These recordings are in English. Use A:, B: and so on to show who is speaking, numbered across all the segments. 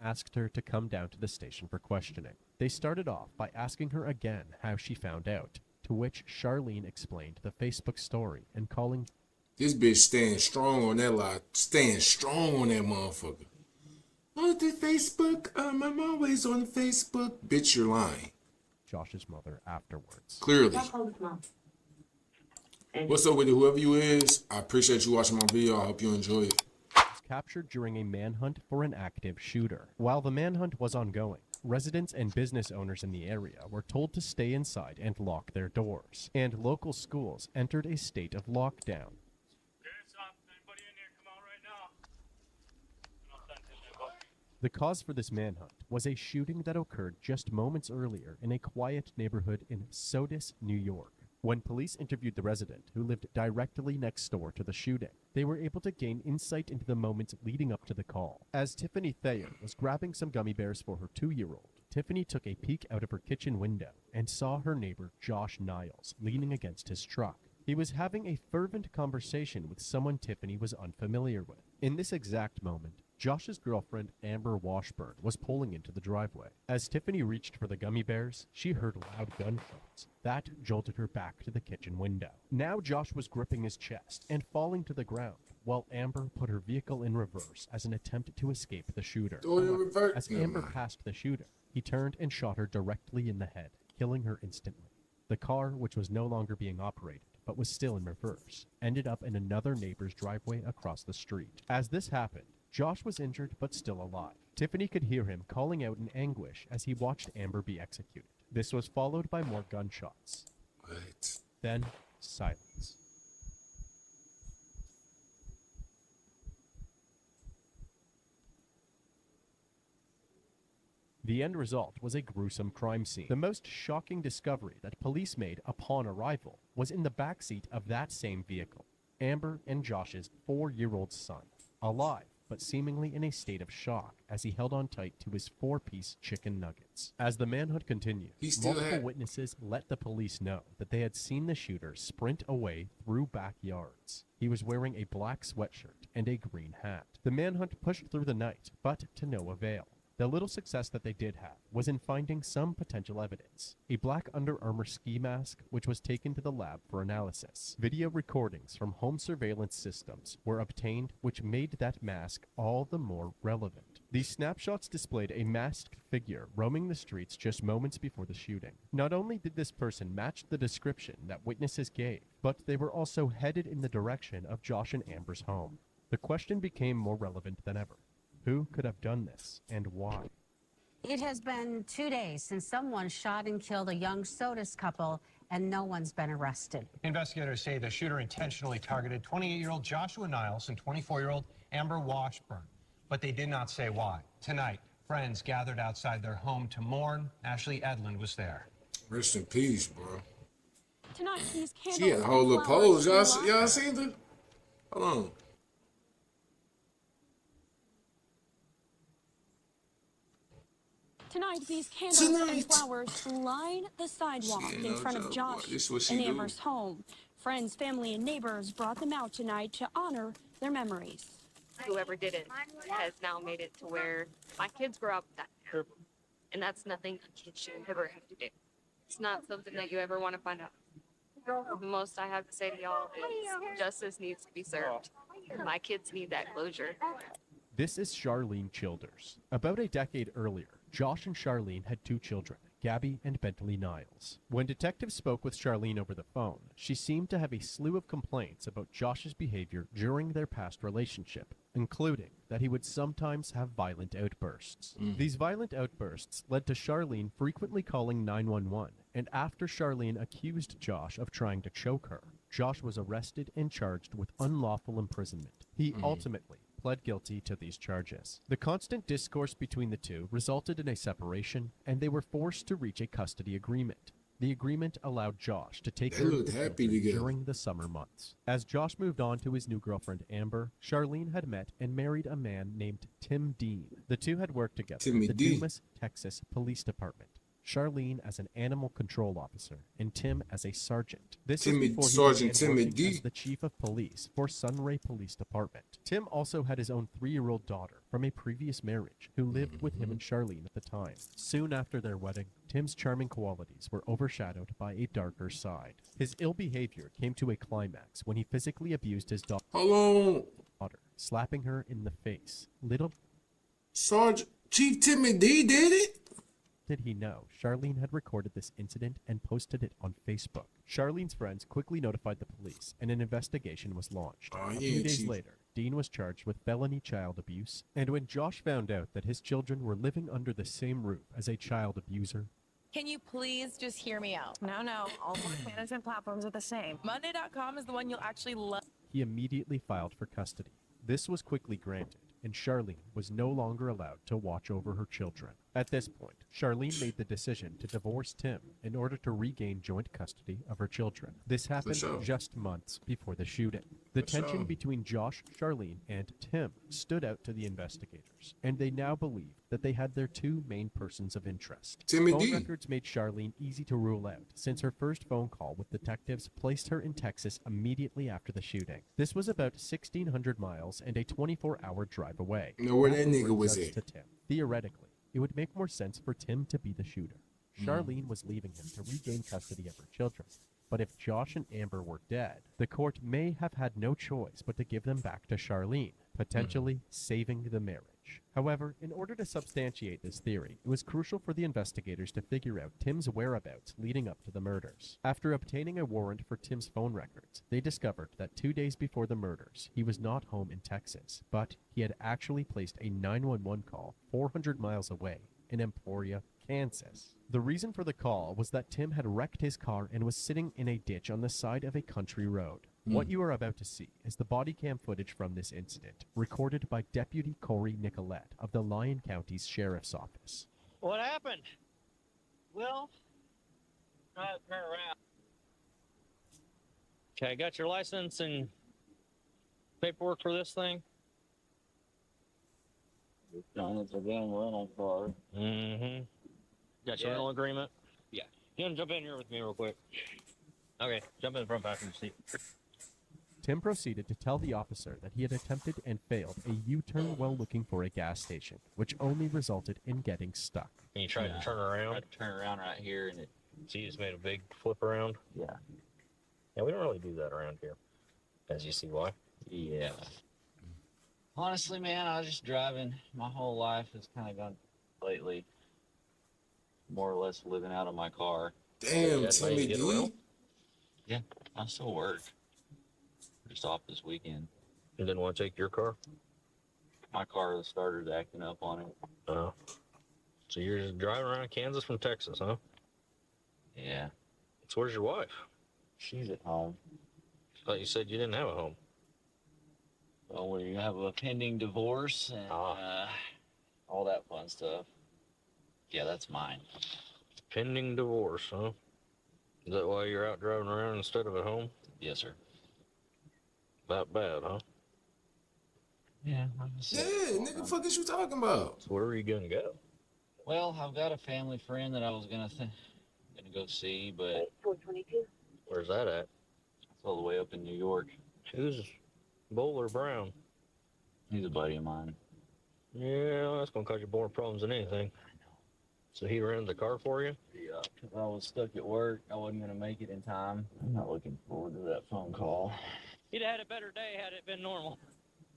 A: asked her to come down to the station for questioning. They started off by asking her again how she found out, to which Charlene explained the Facebook story and calling
B: This bitch staying strong on that lie. Staying strong on that motherfucker. On the Facebook, I'm always on Facebook. Bitch, you're lying.
A: Josh's mother afterwards.
B: Clearly. What's up with it, whoever you is? I appreciate you watching my video. I hope you enjoy it.
A: Was captured during a manhunt for an active shooter. While the manhunt was ongoing, residents and business owners in the area were told to stay inside and lock their doors, and local schools entered a state of lockdown. The cause for this manhunt was a shooting that occurred just moments earlier in a quiet neighborhood in Sodus, New York. When police interviewed the resident who lived directly next door to the shooting, they were able to gain insight into the moments leading up to the call. As Tiffany Thayer was grabbing some gummy bears for her 2-year-old, Tiffany took a peek out of her kitchen window and saw her neighbor Josh Niles leaning against his truck. He was having a fervent conversation with someone Tiffany was unfamiliar with. In this exact moment, Josh's girlfriend, Amber Washburn, was pulling into the driveway. As Tiffany reached for the gummy bears, she heard loud gunshots. That jolted her back to the kitchen window. Now Josh was gripping his chest and falling to the ground, while Amber put her vehicle in reverse as an attempt to escape the shooter. As Amber passed the shooter, he turned and shot her directly in the head, killing her instantly. The car, which was no longer being operated, but was still in reverse, ended up in another neighbor's driveway across the street. As this happened, Josh was injured but still alive. Tiffany could hear him calling out in anguish as he watched Amber be executed. This was followed by more gunshots.
B: What?
A: Then, silence. The end result was a gruesome crime scene. The most shocking discovery that police made upon arrival was in the backseat of that same vehicle, Amber and Josh's 4-year-old son, alive, but seemingly in a state of shock as he held on tight to his 4-piece chicken nuggets. As the manhunt continued, multiple witnesses let the police know that they had seen the shooter sprint away through backyards. He was wearing a black sweatshirt and a green hat. The manhunt pushed through the night, but to no avail. The little success that they did have was in finding some potential evidence. A black Under Armour ski mask, which was taken to the lab for analysis. Video recordings from home surveillance systems were obtained, which made that mask all the more relevant. These snapshots displayed a masked figure roaming the streets just moments before the shooting. Not only did this person match the description that witnesses gave, but they were also headed in the direction of Josh and Amber's home. The question became more relevant than ever. Who could have done this, and why?
C: It has been 2 days since someone shot and killed a young Sodus couple, and no one's been arrested.
D: Investigators say the shooter intentionally targeted 28-year-old Joshua Niles and 24-year-old Amber Washburn, but they did not say why. Tonight, friends gathered outside their home to mourn. Ashley Edlund was there.
B: Rest in peace, bro.
E: Tonight, these candles.
B: She had a whole little pose. Y'all seen the? Hold on.
E: Tonight, these candles and flowers line the sidewalk in front of Josh and Amber's home. Friends, family, and neighbors brought them out tonight to honor their memories.
F: Whoever did it has now made it to where my kids grow up with that. And that's nothing a kid should ever have to do. It's not something that you ever want to find out. The most I have to say to y'all is justice needs to be served. My kids need that closure.
A: This is Charlene Childers. About a decade earlier, Josh and Charlene had 2 children, Gabby and Bentley Niles. When detectives spoke with Charlene over the phone, she seemed to have a slew of complaints about Josh's behavior during their past relationship, including that he would sometimes have violent outbursts. These violent outbursts led to Charlene frequently calling 911, and after Charlene accused Josh of trying to choke her, Josh was arrested and charged with unlawful imprisonment. He ultimately pled guilty to these charges. The constant discourse between the two resulted in a separation, and they were forced to reach a custody agreement. The agreement allowed Josh to take care of the children during the summer months. As Josh moved on to his new girlfriend Amber, Charlene had met and married a man named Tim Dean. The two had worked together at the Dumas, Texas Police Department. Charlene as an animal control officer, and Tim as a sergeant. This
B: Timmy-
A: was before
B: Sergeant
A: he began working
B: Timmy D.
A: as the chief of police for Sunray Police Department. Tim also had his own 3-year-old daughter from a previous marriage who lived with him and Charlene at the time. Soon after their wedding, Tim's charming qualities were overshadowed by a darker side. His ill behavior came to a climax when he physically abused his
B: Hold on.
A: daughter, slapping her in the face. Little
B: Sergeant Chief Timmy D did it?
A: did he know, Charlene had recorded this incident and posted it on Facebook. Charlene's friends quickly notified the police, and an investigation was launched.
B: Oh,
A: A
B: yeah,
A: few days
B: Chief.
A: later, Dean was charged with felony child abuse, and when Josh found out that his children were living under the same roof as a child abuser,
G: Can you please just hear me out?
E: No, all work management platforms are the same.
G: Monday.com is the one you'll actually love.
A: he immediately filed for custody. This was quickly granted, and Charlene was no longer allowed to watch over her children. At this point, Charlene made the decision to divorce Tim in order to regain joint custody of her children. This happened
B: sure.
A: just months before the shooting. The
B: For
A: tension
B: sure.
A: between Josh, Charlene, and Tim stood out to the investigators, and they now believed that they had their two main persons of interest.
B: Timmy
A: Phone
B: D.
A: records made Charlene easy to rule out, since her first phone call with detectives placed her in Texas immediately after the shooting. This was about 1,600 miles and a 24-hour drive away.
B: Know where
A: That
B: that nigga
A: brings
B: was
A: us
B: at.
A: to Tim. Theoretically, it would make more sense for Tim to be the shooter. Charlene was leaving him to regain custody of her children. But if Josh and Amber were dead, the court may have had no choice but to give them back to Charlene, potentially saving the marriage. However, in order to substantiate this theory, it was crucial for the investigators to figure out Tim's whereabouts leading up to the murders. After obtaining a warrant for Tim's phone records, they discovered that 2 days before the murders, he was not home in Texas, but he had actually placed a 911 call 400 miles away in Emporia, Kansas. The reason for the call was that Tim had wrecked his car and was sitting in a ditch on the side of a country road. What you are about to see is the body cam footage from this incident, recorded by Deputy Corey Nicolette of the Lyon County's Sheriff's Office.
H: What happened? Well, try to turn around. Okay, got your license and paperwork for this thing?
I: It's a damn rental car.
H: Mm-hmm. Got your
I: Yeah.
H: rental agreement?
I: Yeah.
H: You want to jump in here with me real quick? Okay, jump in the front passenger seat.
A: Tim proceeded to tell the officer that he had attempted and failed a U-turn while looking for a gas station, which only resulted in getting stuck.
H: And you tried to turn
I: I
H: around?
I: had to turn around right here and it,
H: So you just made a big flip around?
I: yeah.
H: Yeah, we don't really do that around here. As you see why.
I: Yeah. Honestly, man, I was just driving. My whole life has kind of gone lately. More or less living out of my car.
B: Damn,
H: That's how you
B: Timmy
H: get
B: D.
H: oil?
I: I still work. Just off this weekend.
H: You didn't want to take your car?
I: My car started acting up on it.
H: Oh. So you're just driving around Kansas from Texas, huh?
I: Yeah.
H: So where's your wife?
I: She's at home.
H: Thought you said you didn't have a home.
I: Well, we have a pending divorce and all that fun stuff. Yeah, that's mine.
H: Pending divorce, huh? Is that why you're out driving around instead of at home?
I: Yes, sir.
H: That bad, huh?
I: Yeah.
B: Yeah, nigga, fuck is you talking about?
H: So where are you gonna go?
I: Well, I've got a family friend that I was gonna go see, but
H: Where's that at?
I: it's all the way up in New York.
H: Who's Bowler Brown?
I: He's a buddy of mine.
H: Yeah, that's gonna cause you more problems than anything. So he rented the car for you?
I: Yeah, because I was stuck at work. I wasn't gonna make it in time. I'm not looking forward to that phone call.
H: He'd have had a better day had it been normal.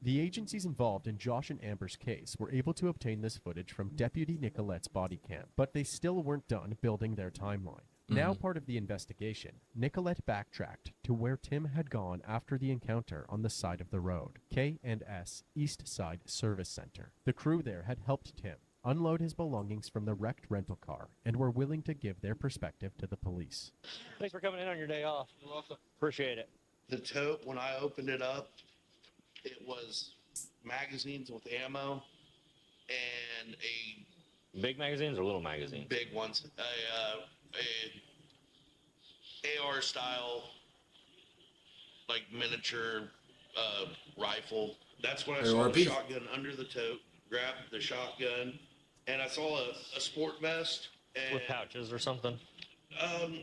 A: The agencies involved in Josh and Amber's case were able to obtain this footage from Deputy Nicolette's body cam, but they still weren't done building their timeline. Now part of the investigation, Nicolette backtracked to where Tim had gone after the encounter on the side of the road, K&S East Side Service Center. The crew there had helped Tim unload his belongings from the wrecked rental car and were willing to give their perspective to the police.
H: Thanks for coming in on your day off. You're welcome. Appreciate it.
J: The tote, when I opened it up, it was magazines with ammo and a
H: Big magazines or little magazines?
J: big ones, a AR style, like miniature rifle. That's when I saw
B: ARP.
J: the shotgun under the tote, grabbed the shotgun, and I saw a sport vest And,
H: With pouches or something.
J: Um,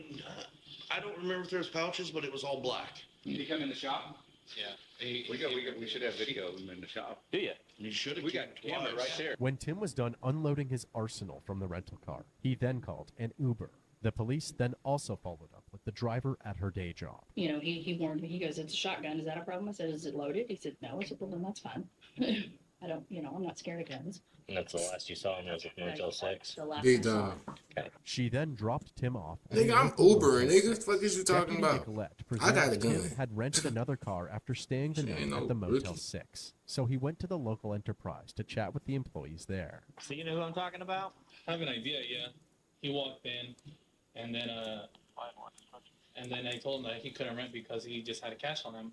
J: I don't remember if there was pouches, but it was all black.
K: Did he come in the shop? Yeah. We should have video of him in the shop.
H: Do you?
J: You should have.
K: We got camera right there.
A: When Tim was done unloading his arsenal from the rental car, he then called an Uber. The police then also followed up with the driver at her day job.
L: You know, he warned me. He goes, "It's a shotgun. Is that a problem?" I said, "Is it loaded?" He said, "No." I said, "Well, then that's fine." I don't, I'm not scared of guns.
H: And that's the last you saw him was at Motel 6.
L: The last
B: Big
L: I saw
B: dog.
L: him.
A: She then dropped Tim off. at
B: Nigga,
A: a
B: I'm
A: local
B: Ubering,
A: Motel
B: nigga.
A: 6.
B: The fuck is you talking
A: Deputy
B: about?
A: Nicolette
B: I got
A: presumed
B: a
A: Tim
B: gun.
A: had rented another car after staying the
B: She
A: night
B: ain't
A: at
B: no
A: the Motel
B: rookie.
A: 6. So he went to the local enterprise to chat with the employees there.
H: So you know who I'm talking about?
K: I have an idea, yeah. He walked in, and then I told him that he couldn't rent because he just had cash on him.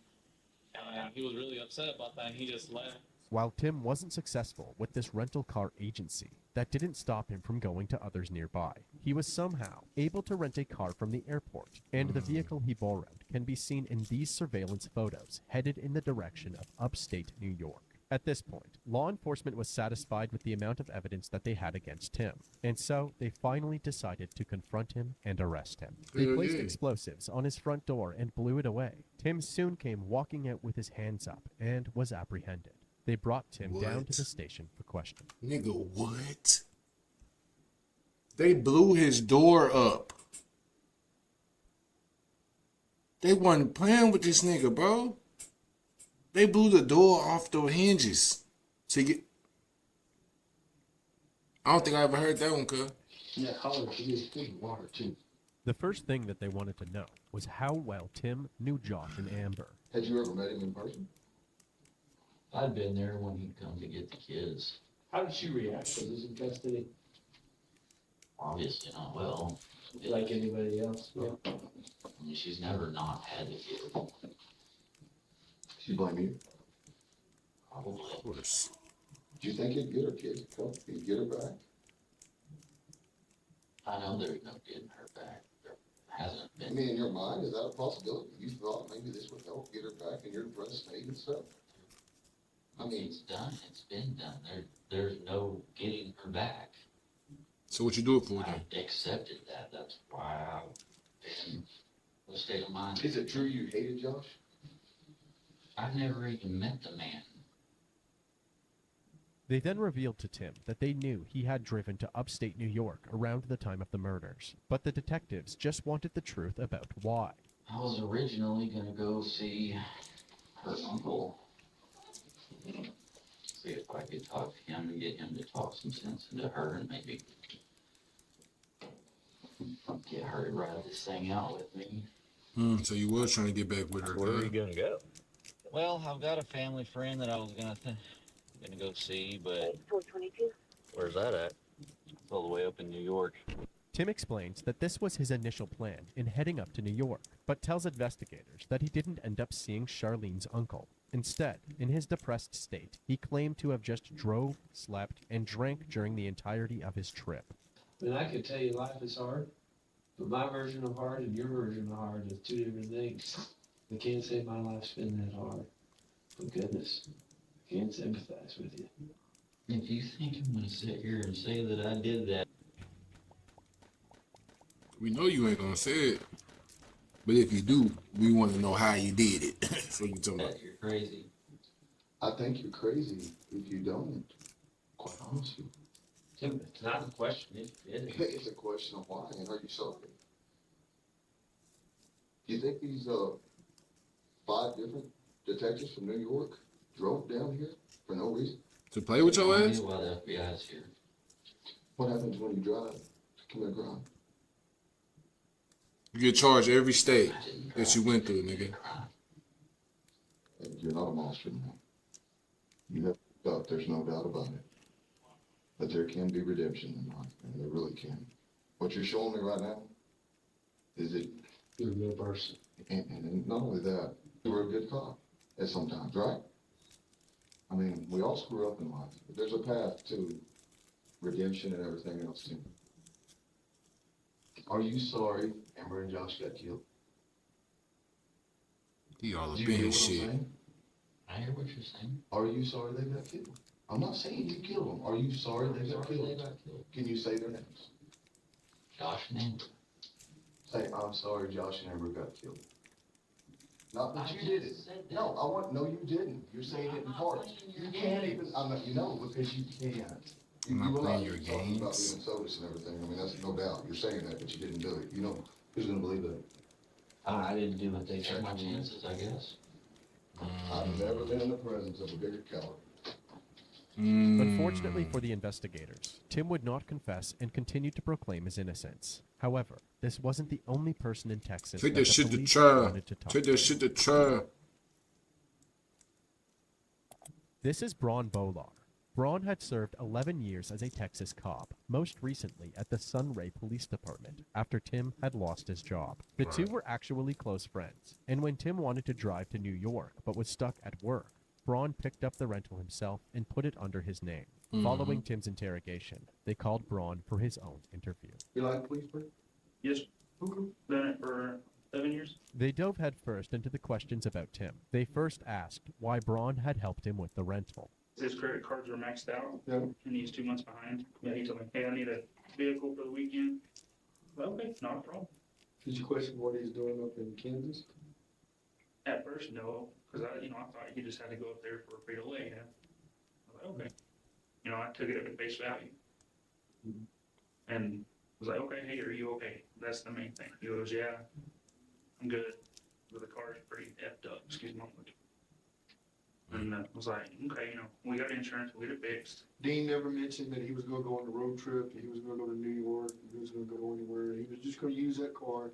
K: And he was really upset about that, and he just left.
A: While Tim wasn't successful with this rental car agency, that didn't stop him from going to others nearby. He was somehow able to rent a car from the airport, and the vehicle he borrowed can be seen in these surveillance photos headed in the direction of upstate New York. At this point, law enforcement was satisfied with the amount of evidence that they had against Tim, and so they finally decided to confront him and arrest him. They
B: Hell
A: placed
B: yeah.
A: explosives on his front door and blew it away. Tim soon came walking out with his hands up and was apprehended. They brought Tim down
B: What?
A: to the station for questioning.
B: Nigga, what? They blew his door up. They wasn't playing with this nigga, bro. They blew the door off the hinges. To get. I don't think I ever heard that one, cuz.
M: Yeah, holler, she is good water too.
A: The first thing that they wanted to know was how well Tim knew Josh and Amber.
M: Had you ever met him in person?
I: I'd been there when he'd come to get the kids.
M: How did she react? Was this in custody?
I: Obviously not well.
M: Like anybody else? Yeah.
I: I mean, she's never not had the kid.
M: She blame you?
I: Probably.
B: Of course.
M: Do you think he'd get her kid? He'd get her back?
I: I know there's no getting her back. There hasn't
M: I
I: been.
M: mean, in your mind, is that a possibility? You thought maybe this would help get her back and you're trying to state and stuff? I mean,
I: It's done. It's been done. There's no getting her back.
B: So what you do it for
I: I
B: then?
I: accepted that. That's why I've been in the state of mind.
M: is it true you hated Josh?
I: I've never even met the man.
A: They then revealed to Tim that they knew he had driven to upstate New York around the time of the murders, but the detectives just wanted the truth about why.
I: I was originally gonna go see her uncle. See if I could talk to him and get him to talk some sense into her and maybe get her to ride this thing out with me.
B: So you was trying to get back with her,
H: Where are
B: cuz.
H: you gonna go?
I: Well, I've got a family friend that I was gonna go see, but
F: 422.
H: Where's that at?
I: it's all the way up in New York.
A: Tim explains that this was his initial plan in heading up to New York, but tells investigators that he didn't end up seeing Charlene's uncle. Instead, in his depressed state, he claimed to have just drove, slept, and drank during the entirety of his trip.
N: I mean, I could tell you life is hard, but my version of hard and your version of hard is two different things. I can't say my life's been that hard. For goodness, I can't sympathize with you.
I: If you think I'm gonna sit here and say that I did that,
B: We know you ain't gonna say it. But if you do, we want to know how you did it. That's what you talking about.
I: you're crazy.
M: I think you're crazy if you don't. Quite honestly.
N: Tim, it's not a question if you did it.
M: It's a question of why, and are you sorry? Do you think these 5 different detectives from New York drove down here for no reason?
B: To play with your
I: I
B: ass?
I: knew why the FBI's here.
M: What happens when you drive to commit a crime?
B: You get charged every state
I: I didn't
B: that you went through, nigga.
M: And you're not a monster, man. You have up, there's no doubt about it. But there can be redemption in life, and there really can. What you're showing me right now is it
N: You're a good person.
M: and not only that, you were a good cop at some times, right? I mean, we all screw up in life, but there's a path to redemption and everything else too. Are you sorry Amber and Josh got killed?
B: He all up
M: Do
B: in
M: you hear
B: his
M: what I'm
B: shit.
M: saying?
I: I hear what you're saying.
M: Are you sorry they got killed? I'm not saying you killed them. Are you sorry they got
I: Sorry they
M: killed?
I: got killed.
M: Can you say their names?
I: Josh and Amber.
M: Say, I'm sorry Josh and Amber got killed. Not that you did it. No, you didn't. You're saying it in parts. You can't even, I'm not, because you can't.
B: I'm not playing your
M: talking about
B: games.
M: being sodas and everything. I mean, that's no doubt. You're saying that, but you didn't do it. Who's gonna believe that?
I: I didn't do what they took my chances, I guess.
M: I've never been in the presence of a bigger coward.
A: Unfortunately for the investigators, Tim would not confess and continued to proclaim his innocence. However, this wasn't the only person in Texas
B: Take
A: that
B: that
A: the
B: shit to
A: police
B: trial.
A: wanted to talk
B: Take that
A: to.
B: shit to trial.
A: This is Braun Bolar. Braun had served 11 years as a Texas cop, most recently at the Sunray Police Department, after Tim had lost his job. The two were actually close friends, and when Tim wanted to drive to New York but was stuck at work, Braun picked up the rental himself and put it under his name. Following Tim's interrogation, they called Braun for his own interview.
M: You like police work?
O: Yes, done it for 7 years.
A: They dove headfirst into the questions about Tim. They first asked why Braun had helped him with the rental.
O: His credit cards are maxed out,
M: Yeah.
O: and he's 2 months behind. Yeah, he told me, hey, I need a vehicle for the weekend. Well, okay, not a problem.
N: Did you question what he's doing up in Kansas?
O: At first, no, because I thought he just had to go up there for a Frito-Lay. Yeah. I was like, okay. I took it at face value. And was like, okay, hey, are you okay? That's the main thing. He goes, yeah, I'm good. But the car's pretty effed up, excuse my language. And I was like, okay, we got insurance, we'll get it fixed.
N: Dean never mentioned that he was gonna go on a road trip, he was gonna go to New York, he was gonna go anywhere, he was just gonna use that car,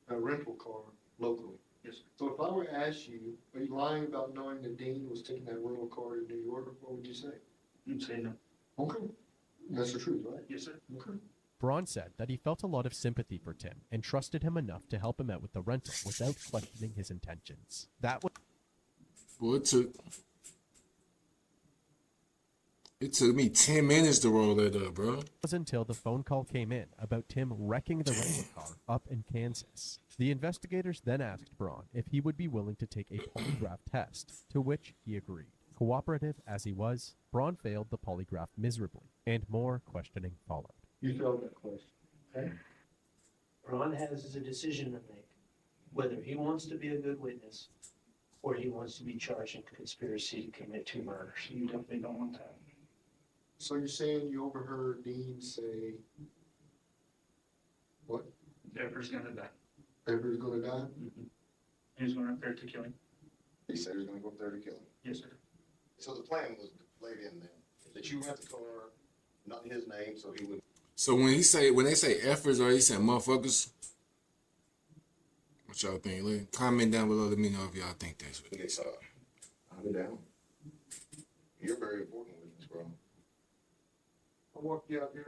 N: a rental car, locally.
O: Yes, sir.
N: So if I were to ask you, are you lying about knowing that Dean was taking that rental car to New York, what would you say?
O: I'm saying no.
N: Okay, that's the truth, right?
O: Yes, sir.
N: Okay.
A: Braun said that he felt a lot of sympathy for Tim and trusted him enough to help him out with the rental without questioning his intentions. That was
B: Well, it took me 10 minutes to roll that up, bro.
A: until the phone call came in about Tim wrecking the rental car up in Kansas. The investigators then asked Braun if he would be willing to take a polygraph test, to which he agreed. Cooperative as he was, Braun failed the polygraph miserably, and more questioning followed.
N: You failed that question, okay?
P: Braun has a decision to make, whether he wants to be a good witness or he wants to be charged in conspiracy to commit 2 murders.
O: You definitely don't want that.
N: So you're saying you overheard Dean say, what?
O: Ever's gonna die.
N: Ever's gonna die?
O: He's going up there to kill him.
M: He said he was gonna go up there to kill him.
O: Yes, sir.
M: So the plan was laid in then, that you rent the car, not in his name, so he would.
B: So when they say efforts, or he saying motherfuckers? What y'all think? Comment down below. Let me know if y'all think that's what.
M: Yes, I'll be down. You're very important witness, bro.
N: I'll walk you out here.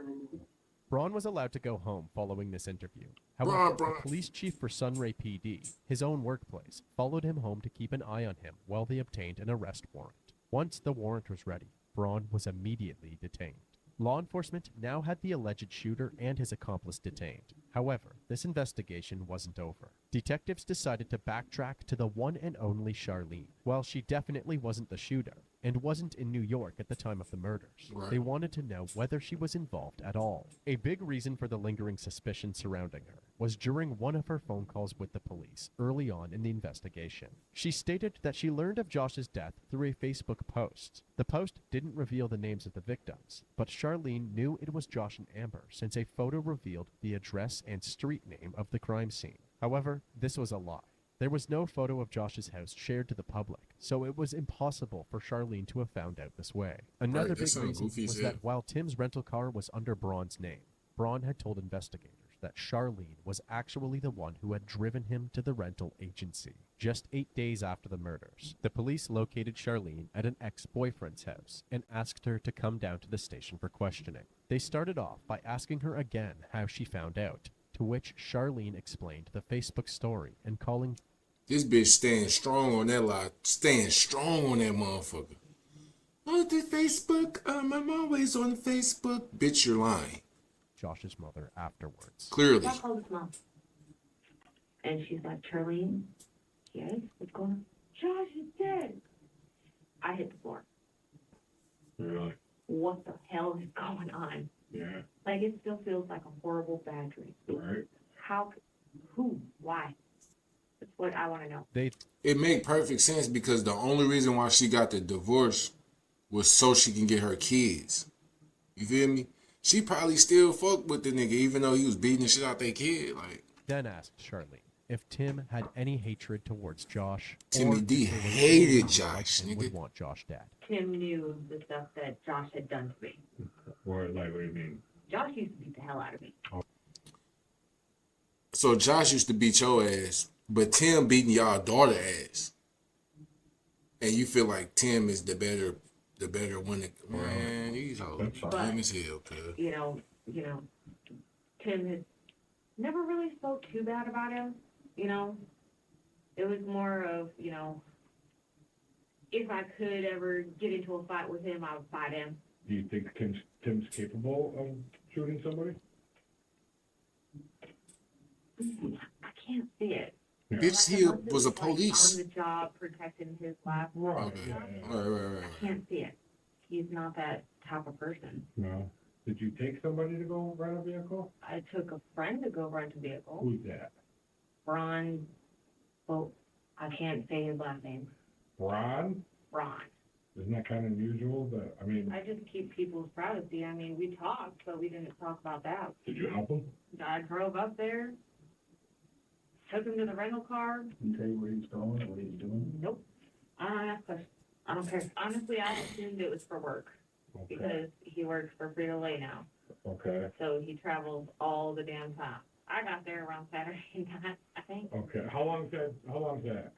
A: Braun was allowed to go home following this interview. However, the police chief for Sunray PD, his own workplace, followed him home to keep an eye on him while they obtained an arrest warrant. Once the warrant was ready, Braun was immediately detained. Law enforcement now had the alleged shooter and his accomplice detained. However, this investigation wasn't over. Detectives decided to backtrack to the one and only Charlene. While she definitely wasn't the shooter, and wasn't in New York at the time of the murders, they wanted to know whether she was involved at all. A big reason for the lingering suspicion surrounding her was during one of her phone calls with the police early on in the investigation. She stated that she learned of Josh's death through a Facebook post. The post didn't reveal the names of the victims, but Charlene knew it was Josh and Amber since a photo revealed the address and street name of the crime scene. However, this was a lie. There was no photo of Josh's house shared to the public, so it was impossible for Charlene to have found out this way. Another big reason was that while Tim's rental car was under Braun's name, Braun had told investigators that Charlene was actually the one who had driven him to the rental agency. Just 8 days after the murders, the police located Charlene at an ex-boyfriend's house and asked her to come down to the station for questioning. They started off by asking her again how she found out, to which Charlene explained the Facebook story and calling
B: This bitch staying strong on that lie. Staying strong on that motherfucker. Oh, the Facebook. I'm always on Facebook. Bitch, you're lying.
A: Josh's mother afterwards.
B: Clearly.
Q: I called his mom. And she's like, Charlene, yes, what's going on? Josh is dead. I hit the floor.
H: Really?
Q: What the hell is going on?
M: Yeah.
Q: Like, it still feels like a horrible bad dream.
M: Right.
Q: How, who, why? That's what I want to know.
B: It make perfect sense because the only reason why she got the divorce was so she can get her kids. You feel me? She probably still fucked with the nigga even though he was beating the shit out their kid. Like,
A: Then asked Charlene if Tim had any hatred towards Josh.
B: Timmy
A: or
B: D
A: if there was
B: hated
A: anyone
B: Josh,
A: like Tim
B: nigga.
A: would want Josh dead.
Q: Tim knew the stuff that Josh had done to me.
M: What do you mean?
Q: Josh used to beat the hell out of me.
B: So Josh used to beat your ass, but Tim beating y'all daughter ass. And you feel like Tim is the better one. Man, these hoes lame as hell, cuz.
Q: You know, Tim had never really spoke too bad about him, you know. It was more of, you know, if I could ever get into a fight with him, I would fight him.
M: Do you think Tim's capable of shooting somebody?
Q: I can't see it.
B: Bitch,
Q: Like,
B: he
Q: unless it
B: was a
Q: like,
B: police.
Q: on the job protecting his life.
B: Okay. Right.
Q: I can't see it. He's not that type of person.
M: No. Did you take somebody to go rent a vehicle?
Q: I took a friend to go rent a vehicle.
M: Who's that?
Q: Ron, well, I can't say his last name.
M: Ron?
Q: Ron.
M: Isn't that kind of unusual? That
Q: I just keep people's privacy. I mean, we talked, but we didn't talk about that.
M: Did you help him?
Q: I drove up there, took him to the rental car.
M: Did he tell you where he's going or what he's doing?
Q: Nope. I don't ask questions. I don't care. Honestly, I assumed it was for work because he works for Frito-Lay now.
M: Okay.
Q: So he travels all the damn time. I got there around Saturday night, I think.
M: Okay. How long's that?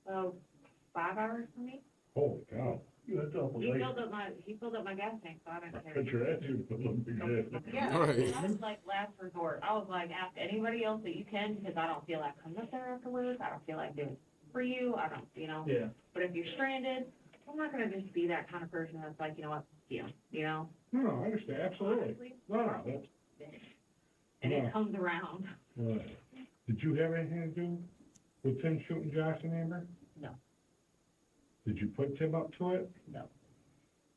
Q: So 5 hours for me.
M: Holy cow. That's awful.
Q: He filled up my gas tank, so I didn't care.
M: Picture that dude.
Q: Yeah,
B: Right.
Q: that was like last resort. I was like, ask anybody else that you can because I don't feel like coming up there afterwards. I don't feel like doing it for you. I don't, you know.
M: Yeah.
Q: But if you're stranded, I'm not gonna just be that kind of person that's like, you know what, you know.
M: No, I understand. Absolutely. No, that's.
Q: And
M: No.
Q: it comes around.
M: Right. Did you have anything to do with Tim shooting Josh and Amber?
Q: No.
M: Did you put Tim up to it?
Q: No.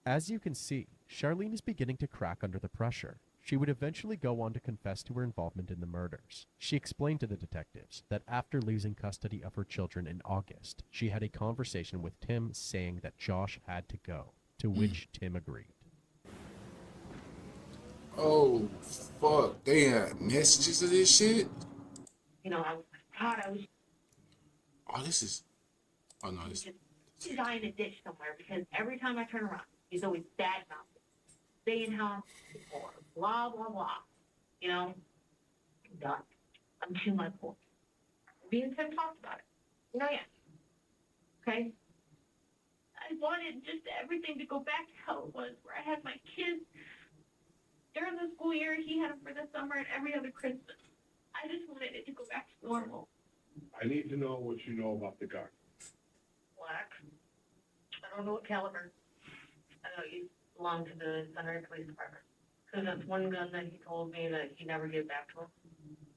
A: As you can see, Charlene is beginning to crack under the pressure. She would eventually go on to confess to her involvement in the murders. She explained to the detectives that after losing custody of her children in August, she had a conversation with Tim saying that Josh had to go, to which Tim agreed.
B: Oh, fuck. They had messages of this shit?
Q: You know, I was God, I was
B: Oh, this is... Oh, no, this...
Q: just die in a ditch somewhere because every time I turn around, he's always bad mouthing, saying how or blah blah blah. You know, I'm done. I'm to my point. Me and Tim talked about it. You know, yeah. Okay. I wanted just everything to go back to how it was, where I had my kids during the school year. He had them for the summer and every other Christmas. I just wanted it to go back to normal.
M: I need to know what you know about the gun.
Q: Black. I don't know what caliber. I know you belong to the Sunrise Police Department. Because that's one gun that he told me that he'd never give back to him.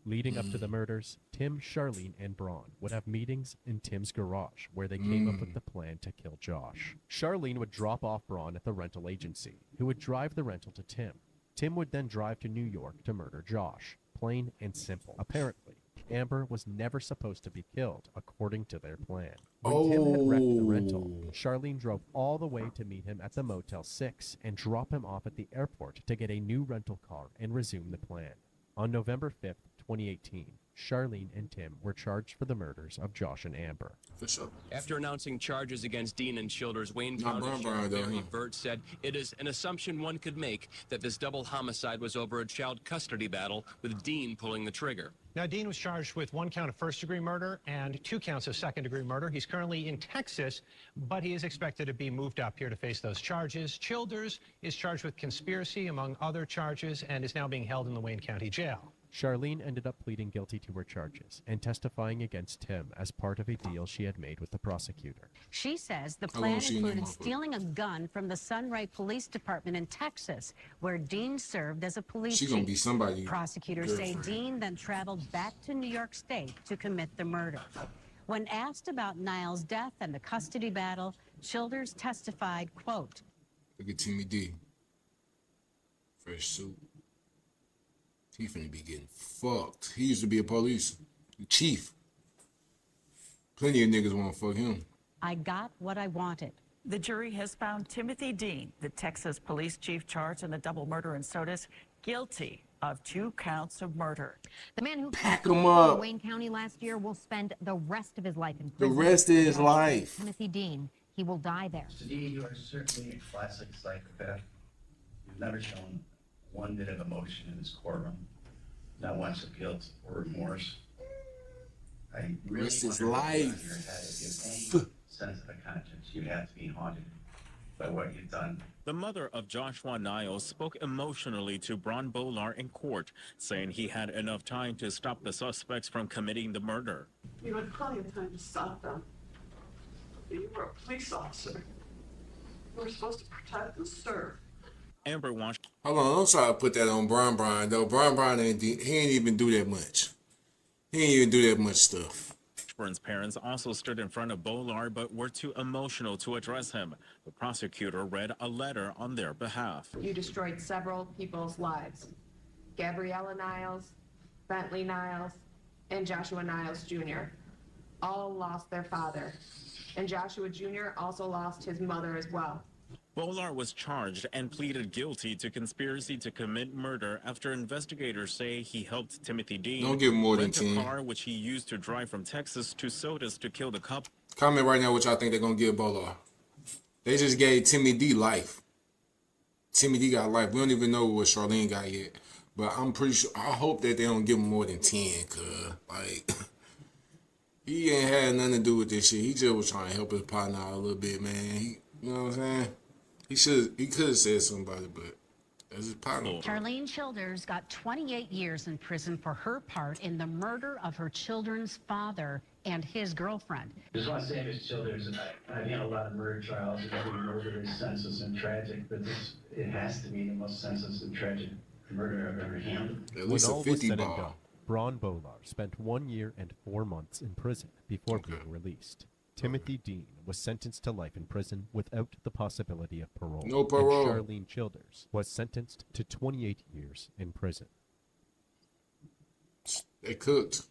A: Leading up to the murders, Tim, Charlene, and Braun would have meetings in Tim's garage where they came up with the plan to kill Josh. Charlene would drop off Braun at the rental agency, who would drive the rental to Tim. Tim would then drive to New York to murder Josh. Plain and simple. Apparently, Amber was never supposed to be killed, according to their plan. When Tim had wrecked the rental, Charlene drove all the way to meet him at the Motel 6 and drop him off at the airport to get a new rental car and resume the plan. On November 5th, 2018, Charlene and Tim were charged for the murders of Josh and Amber.
B: For sure.
R: After announcing charges against Dean and Childers, Wayne
B: Not
R: County
B: Brown
R: Sheriff
B: though,
R: Barry
B: huh?
R: Burt said it is an assumption one could make that this double homicide was over a child custody battle, with Dean pulling the trigger.
D: Now, Dean was charged with 1 count of first-degree murder and 2 counts of second-degree murder. He's currently in Texas, but he is expected to be moved up here to face those charges. Childers is charged with conspiracy, among other charges, and is now being held in the Wayne County Jail.
A: Charlene ended up pleading guilty to her charges and testifying against Tim as part of a deal she had made with the prosecutor.
C: She says the
B: How long
C: plan
B: she in there,
C: included
B: motherfucker?
C: stealing a gun from the Sunray Police Department in Texas, where Dean served as a police
B: She gonna
C: chief.
B: be somebody.
C: Prosecutors say
B: girlfriend.
C: Dean then traveled back to New York State to commit the murder. When asked about Niles' death and the custody battle, Childers testified, quote,
B: Look at Timmy D. Fresh suit. He finna be getting fucked. He used to be a police chief. Plenty of niggas wanna fuck him.
C: I got what I wanted.
S: The jury has found Timothy Dean, the Texas police chief charged in the double murder in Sodus, guilty of 2 counts of murder.
Q: The man who
B: Pack him up.
Q: in Wayne County last year will spend the rest of his life in
B: The
Q: prison.
B: rest of his life.
Q: Timothy Dean, he will die there.
T: Mr. D, you are certainly a classic psychopath. You've never shown one bit of emotion in this courtroom, not once of guilt or remorse. I really
B: Rest his
T: wonder
B: life.
T: if your head, if you have any sense of a conscience, you'd have to be haunted by what you've done.
R: The mother of Joshua Niles spoke emotionally to Bron Bolar in court, saying he had enough time to stop the suspects from committing the murder.
S: You had plenty of time to stop them. You were a police officer. You were supposed to protect and serve.
R: Amber Wash.
B: Hold on, don't try to put that on Brian though. Brian ain't even do that much. He ain't even do that much stuff.
R: Washburn's parents also stood in front of Bolar but were too emotional to address him. The prosecutor read a letter on their behalf.
U: You destroyed several people's lives. Gabriella Niles, Bentley Niles, and Joshua Niles Jr. all lost their father. And Joshua Jr. also lost his mother as well.
R: Bolar was charged and pleaded guilty to conspiracy to commit murder after investigators say he helped Timothy Dean
B: Don't give him more than
R: rent
B: 10.
R: a car which he used to drive from Texas to Sodus to kill the couple.
B: Comment right now what y'all think they're gonna give Bolar. They just gave Timmy D life. Timmy D got life. We don't even know what Charlene got yet. But I'm pretty sure, I hope that they don't give him more than 10, cause like he ain't had nothing to do with this shit. He just was trying to help his partner out a little bit, man. You know what I'm saying? He could have said something about it, but that's his partner.
C: Charlene Childers got 28 years in prison for her part in the murder of her children's father and his girlfriend.
T: I just want to say, Ms. Childers, and I've had a lot of murder trials, and every murder is senseless and tragic, but it has to be the most senseless and tragic murder I've ever handled.
B: At least
A: When
B: a
A: all
B: 50
A: was said and
B: ball.
A: done, Bron Bolar spent 1 year and 4 months in prison before being released. Timothy Dean was sentenced to life in prison without the possibility of parole.
B: No parole.
A: And Charlene Childers was sentenced to 28 years in prison.
B: They cooked.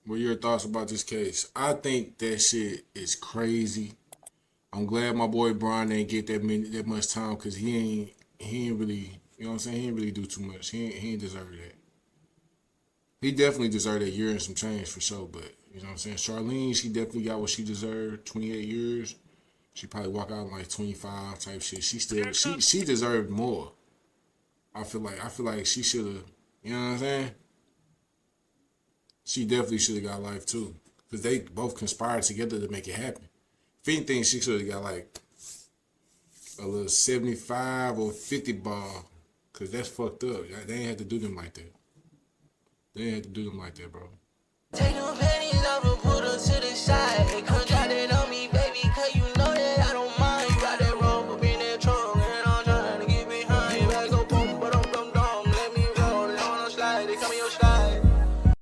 B: What are your thoughts about this case? I think that shit is crazy. I'm glad my boy Brian didn't get that much time because he ain't really, you know what I'm saying? He didn't really do too much. He ain't deserve that. He definitely deserved a year and some change for sure, but you know what I'm saying? Charlene, she definitely got what she deserved, 28 years. She probably walk out in like 25 type shit. She deserved more. I feel like she should have, you know what I'm saying? She definitely should have got life too. Because they both conspired together to make it happen. If anything, she should have got like a little 75 or 50 ball. Because that's fucked up. They ain't had to do them like that. They ain't had to do them like that, bro.
V: Take them panties off and put them to the